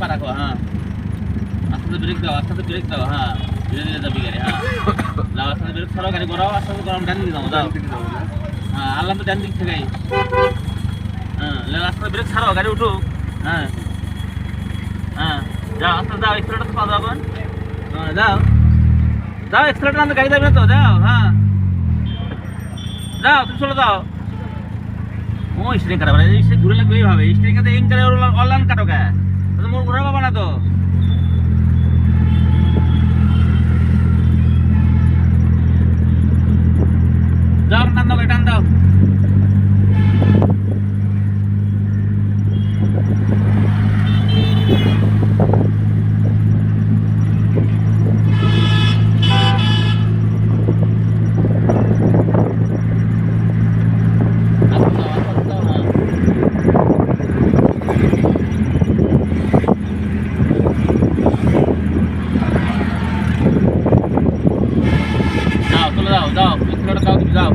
পা রাখো, হ্যাঁ আস্তে ব্রেক দাও, আস্তে ব্রেক দাও, হ্যাঁ ধীরে ধীরে যাবি গাড়ি, হ্যাঁ যাও আস্তে ব্রেক ছাড়ো, গাড়ি ঘোরাও, আস্তে গরম ডান দিকে যাও, যাও হ্যাঁ আল্লাহ তো ডান দিক থেকেই, হ্যাঁ আস্তে ব্রেক ছাড়ো, গাড়ি উঠো, হ্যাঁ হ্যাঁ যাও আস্তে যাও, এক্সেলেটার পা দাও, হ্যাঁ যাও যাও, এক্সেলেটার আনতে গাড়ি যাবে না তো, যাও হ্যাঁ যাও, তুমি চলে যাও। ও স্ট্রিং কাটা, স্ট্রিং ঘুরে লাগবে এইভাবে, স্ট্রিং কাটে ইং করে অনলাইন কাটো কে, মোর ঘুরে পাবা না তো। যাও টান দাও, টান দাও, যাও চলে যাও, যাও এক্সেলেটার দাও, তুমি যাও।